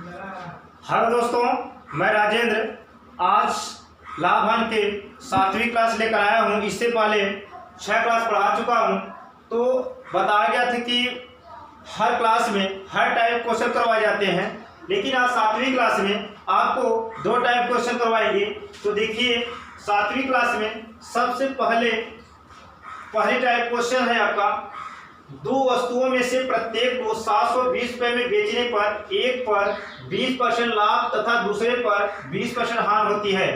Hello दोस्तों, मैं राजेंद्र आज लाभ के 7वीं क्लास लेकर आया हूँ। इससे पहले 6 क्लास पढ़ा चुका हूँ। तो बताया गया था कि हर क्लास में हर टाइप क्वेश्चन करवाए जाते हैं, लेकिन आज 7वीं क्लास में आपको 2 टाइप क्वेश्चन करवाएंगे। तो देखिए 7वीं क्लास में सबसे पहले टाइप क्वेश्चन है आपका, 2 वस्तुओं में से प्रत्येक को 720 रुपये में बेचने पर एक पर 20% लाभ तथा दूसरे पर 20% हानि होती है।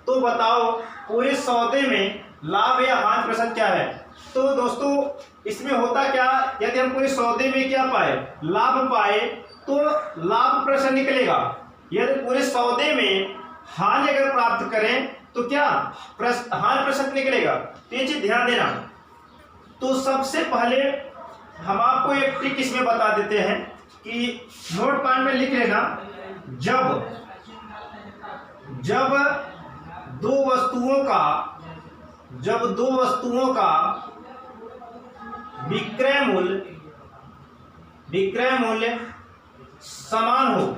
तो बताओ पूरे सौदे में लाभ या हानि प्रतिशत क्या है। तो दोस्तों इसमें होता क्या, यदि हम पूरे सौदे में क्या पाए, लाभ पाए, तो लाभ प्रतिशत निकलेगा। यदि पूरे सौदे में हानि अगर प्राप्त करें तो क्या हानि प्रतिशत निकलेगा। तो ये चीज ध्यान देना। तो सबसे पहले हम आपको एक ट्रिक इसमें बता देते हैं कि नोट पैड में लिख लेना। जब दो वस्तुओं का विक्रय मूल्य समान हो,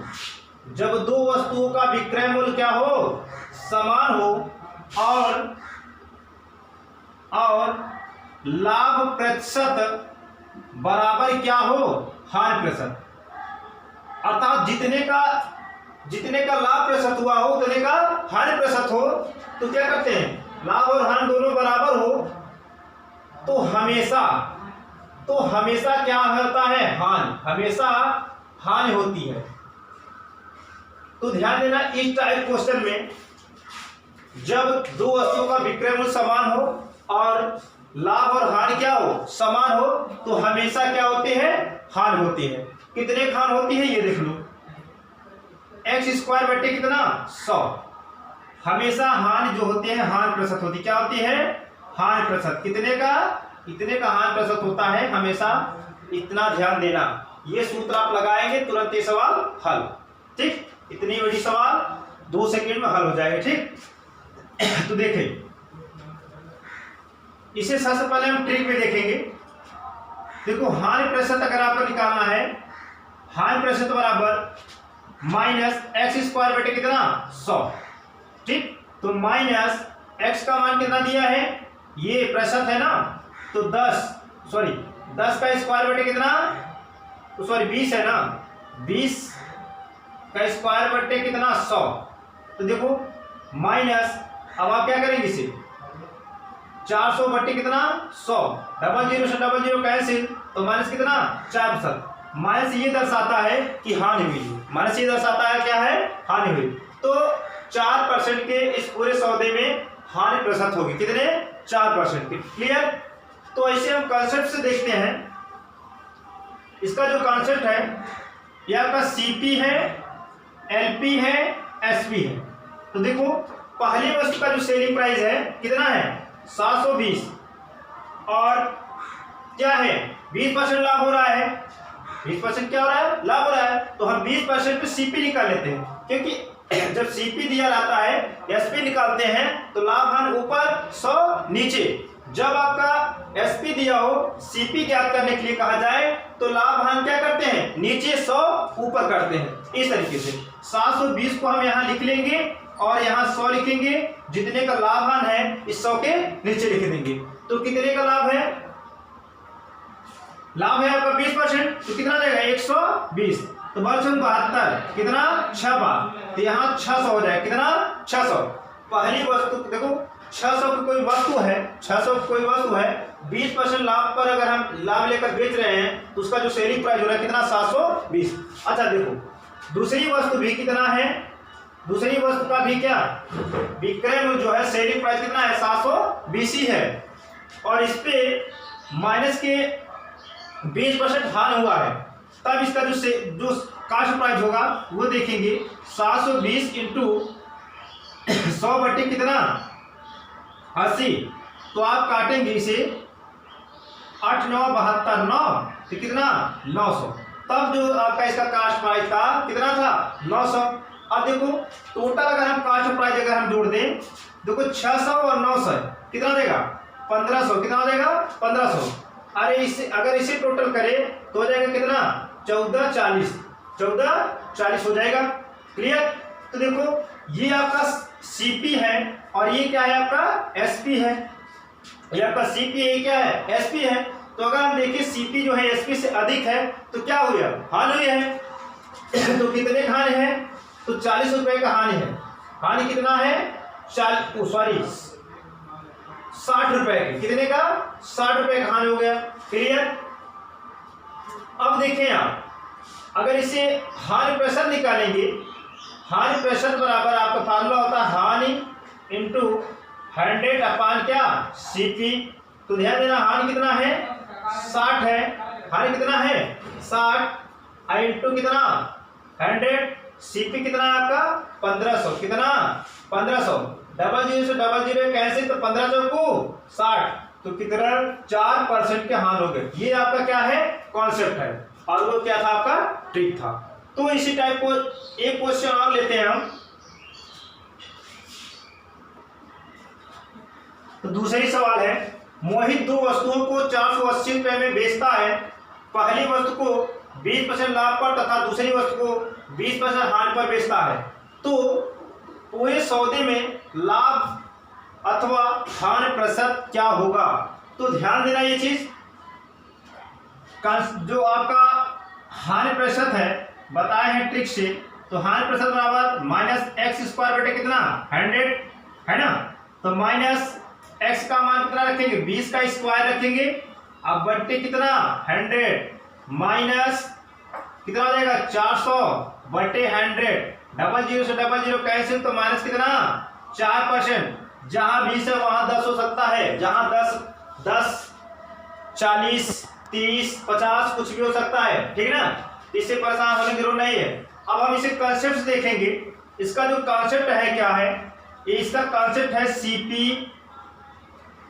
जब 2 वस्तुओं का विक्रय मूल्य क्या हो, समान हो, और लाभ प्रतिशत बराबर क्या हो, हानि प्रतिशत। अर्थात जितने का लाभ प्रतिशत हुआ हो उतने का हानि प्रतिशत हो। तो क्या करते हैं, लाभ और हानि दोनों बराबर हो तो हमेशा क्या होता है, हमेशा हानि होती है। तो ध्यान देना, इस टाइप क्वेश्चन में जब 2 वस्तुओं का विक्रय मूल्य समान हो और लाभ और हानि क्या हो, समान हो, तो हमेशा क्या होते हैं, हानि होती है। कितने हानि होती है ये देख लो, x² बटे कितना 100। हमेशा हानि जो होते हैं हानि प्रतिशत होती, क्या होती है, हानि प्रतिशत। इतने का हानि प्रतिशत होता है हमेशा। इतना ध्यान देना, ये सूत्र आप लगाएंगे तुरंत ये सवाल हल। ठीक, इतनी बड़ी सवाल 2 सेकंड में हल हो जाएगा। ठीक, तो देखें इसे सबसे पहले हम ट्रिक में देखेंगे। देखो हानि प्रतिशत अगर आपको निकालना है, हानि प्रतिशत बराबर -x² बटे कितना 100। ठीक, तो माइनस x का मान कितना दिया है, ये प्रतिशत है ना, तो 10 का स्क्वायर बटे कितना, तो 20 है ना, 20 का स्क्वायर बटे कितना 100। तो देखो माइनस, अब आप क्या करेंगे इसे 400 बटे कितना 100, 00 से 00 कैंसिल, तो माइनस कितना 4%। माइनस ये दर्शाता है कि हानि हुई, माइनस ये दर्शाता है क्या है, हानि हुई। तो 4% के इस पूरे सौदे में हानि प्रतिशत होगी, कितने 4% की। क्लियर। तो ऐसे हम कॉन्सेप्ट से देखते हैं। इसका जो कॉन्सेप्ट है ये आपका CP है, LP है, SP है। तो देखो पहली वस्तु का जो सेलिंग प्राइस है कितना है 720, और क्या है 20% लाभ हो रहा है, 20% क्या हो रहा है, लाभ हो रहा है। तो हम 20% पे CP निकाल लेते हैं, क्योंकि जब CP दिया जाता है SP निकालते हैं तो लाभ हानि ऊपर 100 नीचे। जब आपका SP दिया हो CP ज्ञात करने के लिए कहा जाए तो लाभ हानि क्या करते हैं, नीचे 100 ऊपर करते हैं। इस तरीके से 720 को हम यहाँ लिख लेंगे और यहाँ 100 लिखेंगे। जितने का लाभ हानि है इस 100 के नीचे लिख देंगे। तो कितने का लाभ है, लाभ है आपका 20%, तो कितना देगा 120, तो 72 कितना 6 बार, तो यहाँ 600 हो जाएगा, कितना 600। पहली वस्तु देखो 600 की कोई वस्तु है, 600 की कोई वस्तु है, 20% लाभ पर अगर हम लाभ लेकर बेच रहे हैं तो उसका जो सेलिंग प्राइस हो रहा है कितना 720। अच्छा देखो दूसरी वस्तु भी कितना है, दूसरी वस्तु का भी क्या विक्रय मूल्य जो है, सेलिंग प्राइस कितना है 720 ही है, और इस पे माइनस के 20% हानि हुआ है। तब इसका जो कास्ट प्राइस होगा वो देखेंगे 720 इंटू 100 बटे कितना 80। तो आप काटेंगे इसे 8 9 72 9, तो कितना 900। तब जो आपका इसका कास्ट प्राइस था कितना था 900। अब देखो टोटल अगर हम कास्ट प्राइस अगर हम जोड़ दें, देखो 600 और 900 कितना देगा 1500, कितना देगा 1500। अरे इसे अगर इसे टोटल करें तो हो जाएगा कितना 1440। 1440 हो जाएगा। क्लियर। तो देखो ये आपका सीपी है और ये क्या है आपका एसपी है। ये आपका सीपी है, क्या है एसपी है। तो अगर हम देखिए सीपी जो है एसपी से अधिक है तो क्या हो गया, हानि हुई है। तो कितने का हानि है, तो 40 रुपए का हानि है। हानि कितना है, 60 रुपए के। कितने का, 60 रुपए का हानि हो गया। क्लियर। अब देखें आप, अगर इसे हानि प्रेशर निकालेंगे, हानि प्रेशर बराबर आपका फार्मूला होता है हानि इंटू 100 अपान क्या सीपी। तो ध्यान देना हानि कितना है 60 है, हानि कितना है 60 इंटू कितना 100, सीपी कितना है आपका 1500। कितना 1500, डबल जीरो से डबल जीरो कैंसिल, तो 1500 को 60, तो कितना 4% के हानि हो गए। ये आपका क्या है कॉन्सेप्ट है और वो क्या था आपका ट्रिक था। तो इसी टाइप को एक क्वेश्चन और लेते हैं हम। तो दूसरी सवाल है, मोहित दो वस्तुओं को 480 रुपए में बेचता है। पहली वस्तु को 20% लाभ पर तथा दूसरी वस्तु को 20% हानि पर बेचता है। तो पूरे सौदे में लाभ अथवा हानि प्रतिशत क्या होगा। तो ध्यान देना ये चीज, जो आपका हानि प्रतिशत है बताए हैं ट्रिक से, तो हानि प्रतिशत बराबर माइनस एक्स स्क्वायर बटे कितना 100 है ना। तो माइनस एक्स का मान कितना रखेंगे 20 का स्क्वायर रखेंगे, अब बट्टे कितना 100 माइनस कितना हो जाएगा 400 बटे 100, डबल जीरो से डबल जीरो कैंसिल, तो माइनस कितना 4%। जहां 20 है वहां 10 हो सकता है, जहां 10 40 30 50 कुछ भी हो सकता है, ठीक ना। इससे परेशान होने की जरूरत नहीं है। अब हम इसे कॉन्सेप्ट देखेंगे। इसका जो कॉन्सेप्ट है क्या है, इसका कॉन्सेप्ट है सीपी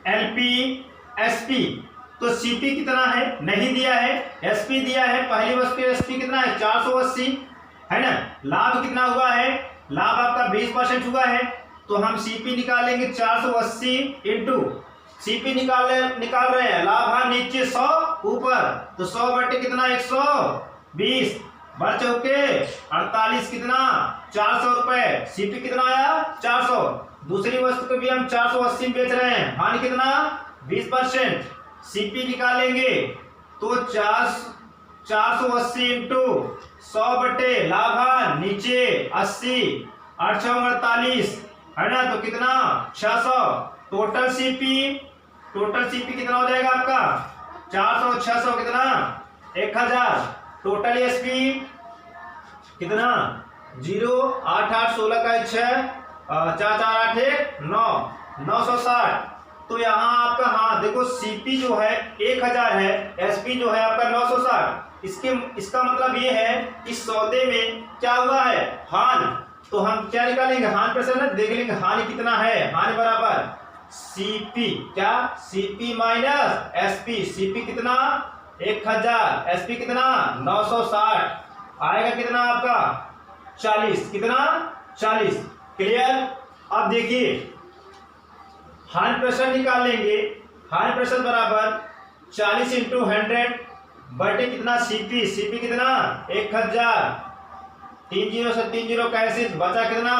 एलपी एसपी। तो सीपी कितना है नहीं दिया है, एसपी दिया है। पहली वस्तु एसपी कितना है 480 है ना। लाभ कितना हुआ है, लाभ आपका 20% हुआ है। तो हम सीपी निकालेंगे 480 इंटू सीपी निकाल रहे हैं, लाभ है नीचे 100 ऊपर, तो 100 बटे कितना 120 बढ़ चौके 48 कितना 400 रुपए। सीपी कितना आया 400। दूसरी वस्तु को भी हम 480 बेच रहे हैं, हानि कितना 20%। सीपी निकालेंगे तो 480 इंटू 100 बटे लाभ नीचे 80 8 48 है ना, तो कितना 600। टोटल सीपी कितना हो जाएगा आपका 400 600 कितना 1000। टोटल एसपी कितना 0 8 8 16 का 6 4 4 8 1 9 960। तो यहाँ आपका हाँ देखो सीपी जो है 1000 है, एसपी जो है आपका 960। इसका मतलब ये है कि सौदे में क्या हुआ है हानि। तो हम क्या निकालेंगे हानि प्रतिशत में, देख लेंगे हानि कितना है। हानि बराबर सीपी क्या सीपी माइनस एसपी। सीपी कितना 1000, एसपी कितना 960 आएगा कितना आपका 40। कितना 40। क्लियर। अब देखिए हानि प्रतिशत निकाल लेंगे। हानि प्रतिशत बराबर 40 इंटू 100 बटे कितना सीपी। सीपी कितना 1000, 3 0 से 3 0 कैंसिल, बचा कितना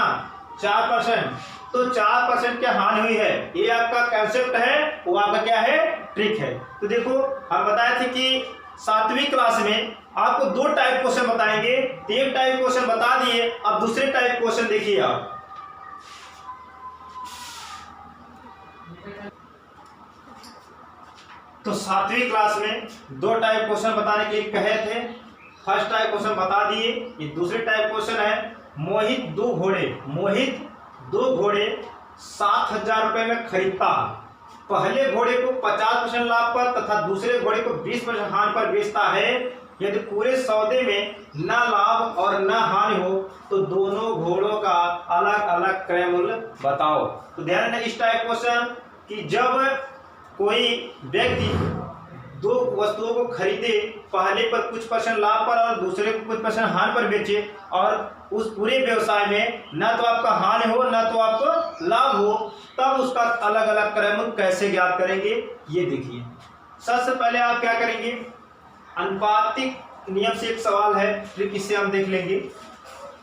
4%। तो 4% की हानि हुई है। ये आपका कंसेप्ट है, वो आपका क्या है ट्रिक है। तो देखो हम बताए थे कि 7वीं क्लास में आपको 2 टाइप क्वेश्चन बताएंगे। एक टाइप क्वेश्चन बता दिए, अब दूसरे टाइप क्वेश्चन देखिए आप। तो 7वीं क्लास में 2 टाइप क्वेश्चन बताने के लिए कहे थे। फर्स्ट टाइप क्वेश्चन बता दिए। ये दूसरे टाइप क्वेश्चन है, मोहित दो घोड़े 7000 रुपए में खरीदता है। पहले घोड़े को 50% लाभ पर तथा दूसरे घोड़े को 20% हानि पर बेचता है। यदि पूरे सौदे में न लाभ और न हानि हो तो दोनों घोड़ों का अलग अलग क्रय मूल्य बताओ। तो ध्यान रखना इस टाइप क्वेश्चन कि जब कोई व्यक्ति 2 वस्तुओं को खरीदे, पहले पर कुछ % लाभ पर और दूसरे को कुछ % हानि पर बेचे, और उस पूरे व्यवसाय में न तो आपका हानि हो न तो आपको लाभ हो, तब उसका अलग अलग क्रय मूल्य कैसे ज्ञात करेंगे ये देखिए। सबसे पहले आप क्या करेंगे, अनुपातिक नियम से एक सवाल है, ट्रिक इससे हम देख लेंगे।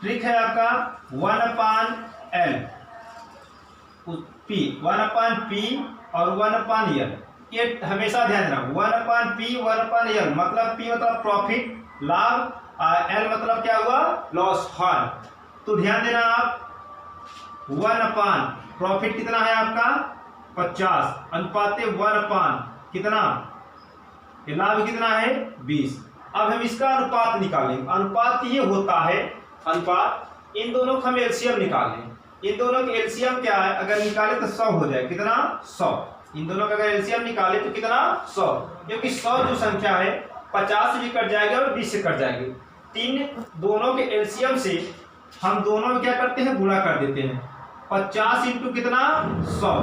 ट्रिक है आपका 1/L P, 1/P और 1/L। ये हमेशा ध्यान रखना, 1/P 1/L मतलब P मतलब प्रॉफिट लाभ, L मतलब क्या हुआ लॉस हार। तो ध्यान देना आप, 1/, प्रॉफिट कितना है आपका 50, अनुपात 1/, कितना लाभ कितना है 20। अब हम इसका अनुपात निकालेंगे। अनुपात ये होता है, अनुपात इन दोनों का हम एलसीएम निकालें। इन दोनों का एलसीएम क्या है, अगर निकाले तो 100 हो जाए, कितना 100। इन दोनों का अगर एलसीएम निकाले तो कितना 100, क्योंकि 100 जो संख्या है 50 से भी कट जाएगा और 20 से कट जाएगी। तीन दोनों के एलसीएम से हम दोनों में क्या करते हैं, गुणा कर देते हैं। 50 इंटू कितना 100,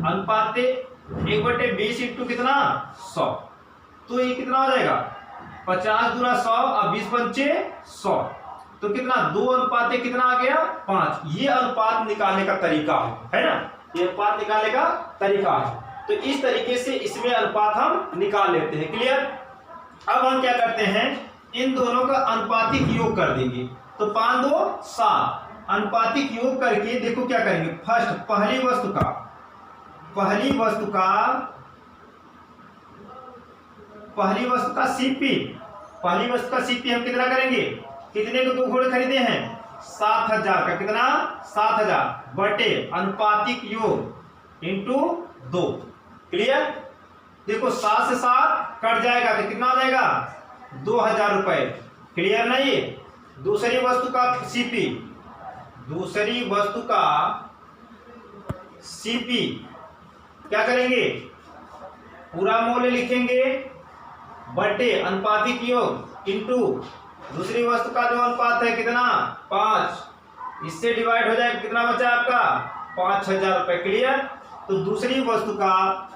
अनुपात 1/20 इंटू कितना 100, तो ये कितना हो जाएगा 50 दूना 100 और 20 पंचे 100, तो कितना 2 अनुपात कितना आ गया 5। ये अनुपात निकालने का तरीका है ना, ये अनुपात निकालने का तरीका है। तो इस तरीके से इसमें अनुपात हम निकाल लेते हैं। क्लियर। अब हम क्या करते हैं, इन दोनों का अनुपातिक योग कर देंगे। तो 5 2 7, अनुपातिक योग करके देखो क्या करेंगे। फर्स्ट पहली वस्तु का सीपी, पहली वस्तु का सीपी हम कितना करेंगे, कितने को 2 घोड़े खरीदे हैं 7000 का, कितना 7000 बटे अनुपातिक योग इंटू 2। क्लियर। देखो 7 से 7 कट जाएगा तो कितना आ जाएगा 2000 रुपए। क्लियर ना। ये दूसरी वस्तु का सीपी, दूसरी वस्तु का सीपी क्या करेंगे, पूरा मूल्य लिखेंगे बटे अनुपातिक योग इंटू दूसरी वस्तु का जो अनुपात है कितना 5, इससे डिवाइड हो जाएगा, कितना बचा आपका 5000 रुपए। क्लियर। तो दूसरी वस्तु का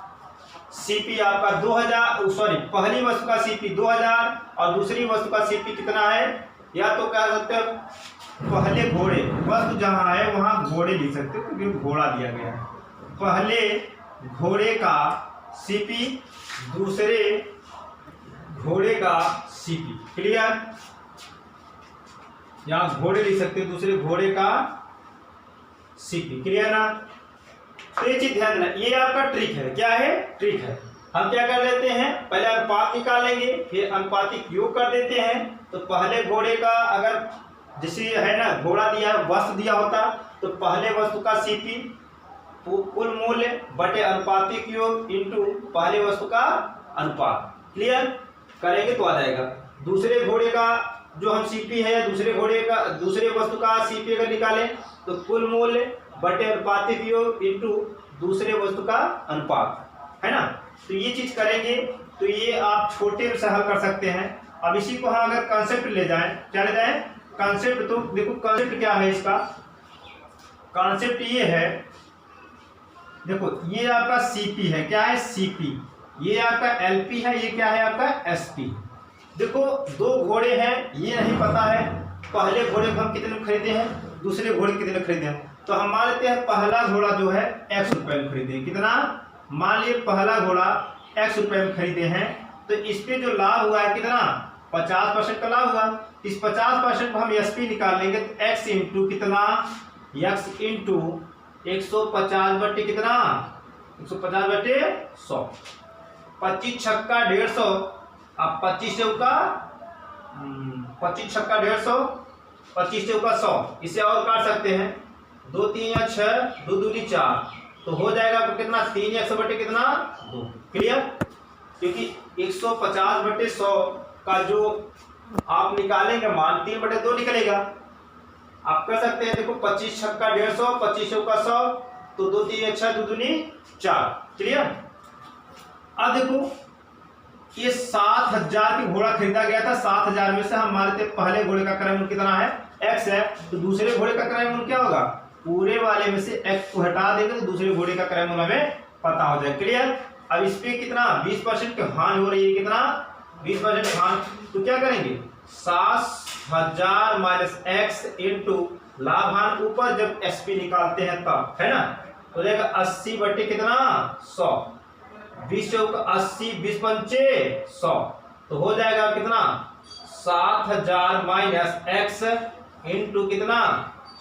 सीपी आपका 2000, सॉरी पहली वस्तु का सीपी 2000 और दूसरी वस्तु का सीपी कितना है, या तो कह सकते हो पहले घोड़े, वस्तु जहां है वहां घोड़े लिख सकते हो क्योंकि घोड़ा दिया गया है। पहले घोड़े का सीपी, दूसरे घोड़े का सीपी। क्लियर। यहां घोड़े लिख सकते हो, दूसरे घोड़े का सीपी। क्लियर ना। तो ये चीज ध्यान रखना, ये आपका ट्रिक है। क्या है, ट्रिक है। हम क्या कर लेते हैं, पहले अनुपात निकालेंगे, फिर अनुपातिक योग कर देते हैं। तो पहले घोड़े का अगर जैसे है ना घोड़ा दिया, वस्तु दिया होता, तो पहले वस्तु का सीपी कुल मूल्य बटे अनुपातिक योग इंटू पहले वस्तु का अनुपात। क्लियर करेंगे तो आ जाएगा। दूसरे घोड़े का जो हम सीपी है, दूसरे घोड़े का, दूसरे वस्तु का सीपी अगर निकालें तो कुल मूल्य बटे अनुपातिक योग इंटू दूसरे वस्तु का अनुपात, है ना। तो ये चीज करेंगे तो ये आप छोटे से हल कर सकते हैं। अब इसी को हम अगर कॉन्सेप्ट ले जाएं, क्या ले जाएं कॉन्सेप्ट, तो देखो कॉन्सेप्ट क्या है इसका। कॉन्सेप्ट ये है, देखो ये आपका सीपी है, क्या है सीपी, ये आपका एलपी है, ये क्या है आपका एसपी। देखो 2 घोड़े हैं, ये नहीं पता है पहले घोड़े को हम कितने खरीदे हैं, दूसरे घोड़े कितने खरीदे हैं। तो हम मान लेते हैं पहला घोड़ा जो है x रुपए में खरीदे, कितना, मान लिए पहला घोड़ा x रुपए में खरीदे हैं। तो इस पे जो लाभ हुआ है कितना 50% का लाभ हुआ। इस 50% को हम एसपी निकाल लेंगे तो x इंटू कितना, x इंटू 150 बटे कितना 150 बटे 100, 25 छक्का 150, अब 25 चौका 25 छक्का 150, 25 चौका 100, इसे और काट सकते हैं, 2 3 या 6, 2 दूनी 4, तो हो जाएगा आपको कितना 3x बटे कितना 2। क्लियर। क्योंकि 150 बटे 100 का जो आप निकालेंगे मान 3 बटे 2 निकलेगा। आप कर सकते हैं, देखो 25 छक्का 150, 25 चौका 100, तो 2 3 6, 2 दूनी 4। क्लियर। अब देखो ये 7000 की घोड़ा खरीदा गया था, 7000 में से हम मान लेते पहले घोड़े का क्रय मूल्य कितना है x है, तो दूसरे घोड़े का क्रय मूल्य क्या होगा, पूरे वाले में से x को हटा देंगे तो दूसरे घोड़े का क्रय मूल्य हमें पता हो जाए। क्लियर। अब इस पे कितना 20% की हानि हो रही है, कितना 20% हानि, तो क्या करेंगे 7000 माइनस x इंटू लाभ हानि ऊपर जब एसपी निकालते हैं तब, है ना, हो जाएगा 80 बटे कितना 100, 20 चौका 80, 20 पंचे 100, तो हो जाएगा कितना 7000 माइनस x इंटू कितना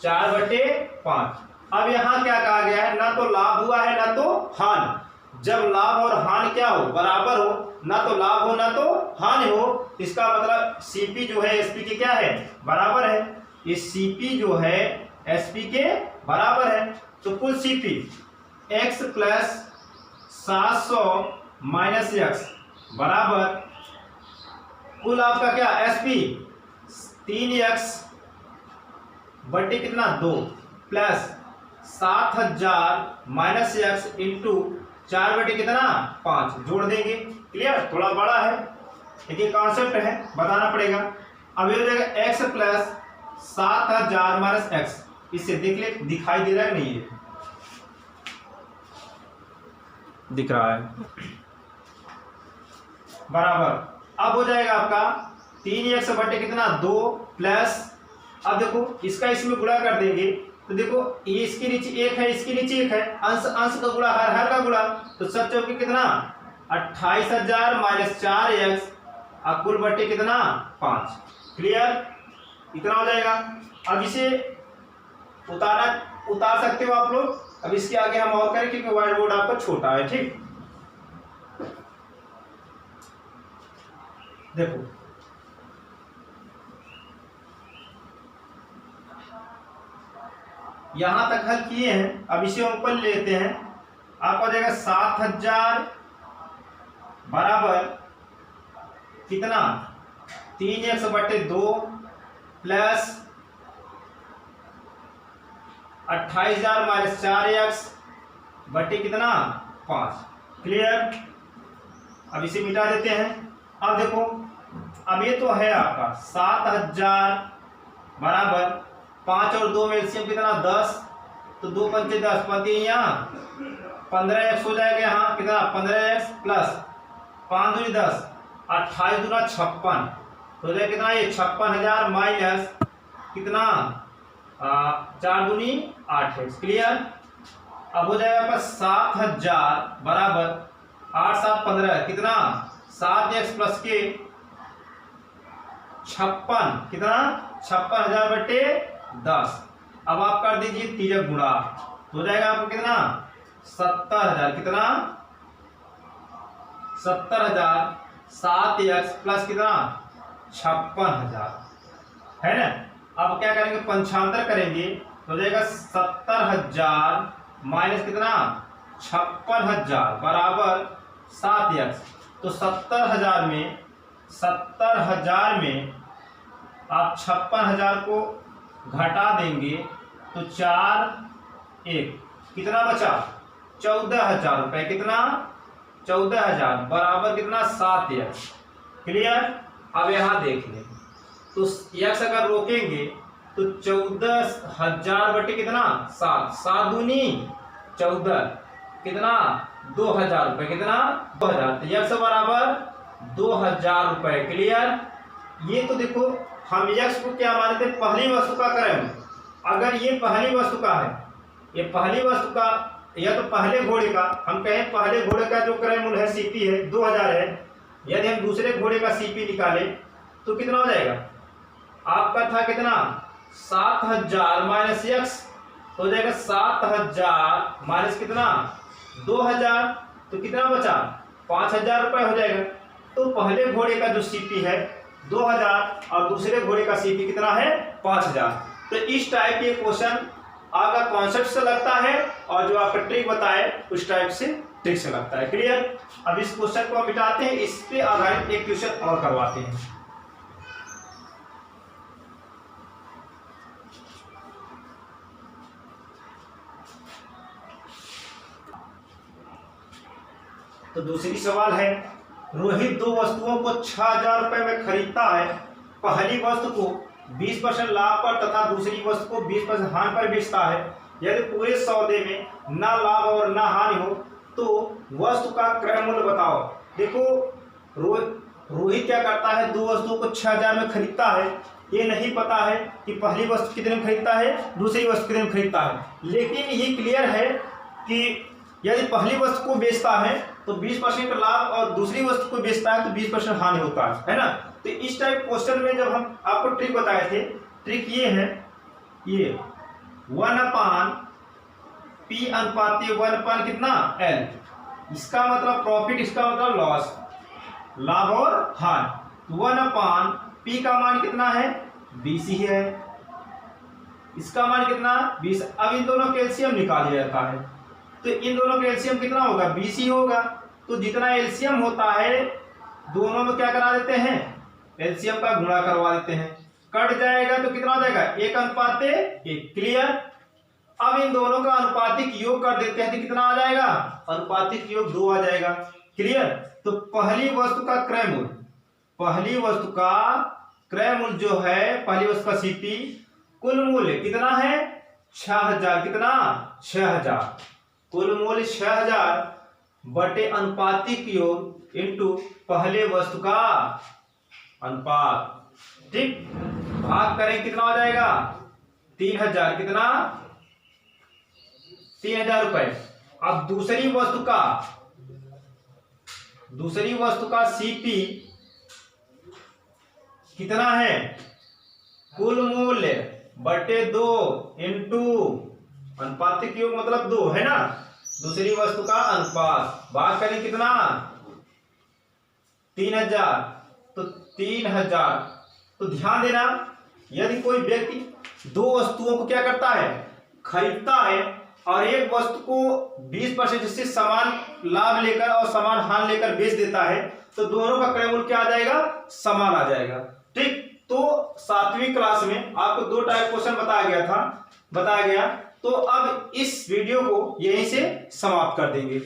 4/5। अब यहाँ क्या कहा गया है, ना तो लाभ हुआ है ना तो हानि। जब लाभ और हानि क्या हो, बराबर हो, ना तो लाभ हो ना तो हानि हो, इसका मतलब सीपी जो है एसपी के क्या है, बराबर है। ये सीपी जो है एसपी के बराबर है। तो कुल CP x plus 700 minus x बराबर कुल आपका क्या एसपी 3x बटे कितना 2 प्लस 7000 माइनस एक्स इंटू 4 बटे कितना 5 जोड़ देंगे। क्लियर, थोड़ा बड़ा है लेकिन कॉन्सेप्ट है, बताना पड़ेगा। अब ये हो जाएगा x प्लस 7000 माइनस एक्स। इससे देख ले, दिखाई दे रहा है नहीं, है दिख रहा है बराबर। अब हो जाएगा आपका 3x बटे कितना 2 प्लस, अब देखो इसका इसमें गुणा कर देंगे तो देखो ये इसके नीचे 1 है, इसके नीचे 1 है, अंश अंश का गुणा हर का गुणा, तो सब चौके कितना 28000 माइनस 4x और कुल बटे कितना 5। क्लियर, इतना हो जाएगा। अब इसे उतार सकते हो आप लोग। अब इसके आगे हम और करें क्योंकि व्हाइट बोर्ड आपका छोटा है। ठीक, देखो यहां तक हल किए हैं। अब इसे ऊपर लेते हैं, आपका हो जाएगा 7000 बराबर कितना 3x बटे 2 प्लस 28000 माइनस 4x बटे कितना 5। क्लियर, अब इसे मिटा देते हैं। अब देखो, अब ये तो है आपका 7000 बराबर 5 और 2 में एलसीएम कितना 10, तो 2 पंचे 10 पति यहाँ 15x हो जाएगा। यहाँ कितना 15x प्लस 5 दूनी 10 28 दूना 56, तो हो जाएगा कितना ये 56000 माइनस कितना 4 दूनी 8x। क्लियर, अब हो जाएगा आपका 7000 बराबर 8 7 15 कितना 7x प्लस के 56 कितना 56000 बटे 10। अब आप कर दीजिए तिरक गुणा, हो जाएगा आपको कितना 70000 कितना 70000 7x प्लस कितना 56000 है ना। अब क्या करेंगे, पंचांतर करेंगे, हो जाएगा 70000 माइनस कितना 56000 बराबर 7x। तो 70000 में आप 56000 को घटा देंगे तो 4 1 कितना बचा 14000 रुपए, कितना 14000 बराबर कितना 7x। क्लियर, अब यहां देख लें तो x अगर रोकेंगे तो 14000 बटे कितना 7 7 दूनी 14 कितना 2000 रुपए, कितना 2000, तो x बराबर 2000 रुपए। क्लियर, ये तो देखो हम x को क्या मानते हैं, पहली वस्तु का क्रम। अगर ये पहली वस्तु का है, ये पहली वस्तु का या तो पहले घोड़े का, हम कहें पहले घोड़े का जो क्रय मूल्य है सीपी है 2000 है। यदि हम दूसरे घोड़े का सीपी निकाले तो कितना हो जाएगा, आपका था कितना 7000 माइनस x, हो जाएगा 7000 माइनस कितना 2000, तो कितना बचा 5000 रुपए हो जाएगा। तो पहले घोड़े का जो सीपी है 2000 और दूसरे घोड़े का सीपी कितना है 5000। तो इस टाइप के क्वेश्चन आपका कॉन्सेप्ट से लगता है और जो आपका ट्रिक बताए उस टाइप से ट्रिक से लगता है। क्लियर, अब इस क्वेश्चन को मिटाते हैं, इस पे आधारित एक क्वेश्चन और करवाते हैं। तो दूसरी सवाल है, रोहित 2 वस्तुओं को 6000 रुपए में खरीदता है। पहली वस्तु को 20% लाभ पर तथा दूसरी वस्तु को 20% हानि पर बेचता है। यदि पूरे सौदे में ना लाभ और ना हानि हो तो वस्तु का क्रय मूल्य बताओ। देखो रोहित क्या करता है, 2 वस्तुओं को 6000 में खरीदता है। ये नहीं पता है कि पहली वस्तु कितने में खरीदता है, दूसरी वस्तु कितने में खरीदता है, लेकिन ये क्लियर है कि यदि पहली वस्तु को बेचता है तो 20% लाभ और दूसरी वस्तु को बेचता है तो 20% हानि होता है ना। तो इस टाइप क्वेश्चन में जब हम आपको ट्रिक बताए थे, ट्रिक ये है, ये 1/P अनुपात 1 कितना L, इसका मतलब प्रॉफिट, इसका मतलब लॉस, लाभ और हानि। 1/P का मान कितना है 20 ही है, इसका मान कितना 20। अब इन दोनों का एलसीएम निकाल लिया जाता है, तो इन दोनों का एलसीएम कितना होगा 20 ही होगा। तो जितना एलसीएम होता है दोनों में क्या करा देते हैं, एलसीएम का गुणा करवा देते हैं, कट जाएगा तो कितना हो जाएगा 1/1। क्लियर। अब इन दोनों का अनुपातिक योग कर देते हैं तो कितना आ जाएगा, अनुपातिक योग 2 आ जाएगा। क्लियर। तो पहली वस्तु का क्रय मूल्य, पहली वस्तु का क्रय मूल्य जो है, पहली वस्तु का सीपी कुल मूल्य कितना है 6000, कितना 6000, कुल मूल्य 6000 बटे अनुपातिक योग इंटू पहले वस्तु का अनुपात। ठीक, भाग करें कितना हो जाएगा 3000, कितना 3000 रुपए। अब दूसरी वस्तु का सीपी कितना है, कुल मूल्य बटे 2 इंटू अनुपातिक योग मतलब 2 है ना, दूसरी वस्तु का अनुपात, भाग करें कितना 3000, तो 3000। तो ध्यान देना, यदि कोई व्यक्ति दो वस्तुओं को क्या करता है, खरीदता है और एक वस्तु को 20% से समान लाभ लेकर और समान हानि लेकर बेच देता है, तो दोनों का क्रय मूल्य क्या आ जाएगा, समान आ जाएगा। ठीक। तो 7वीं क्लास में आपको 2 टाइप क्वेश्चन बताया गया। तो अब इस वीडियो को यहीं से समाप्त कर देंगे।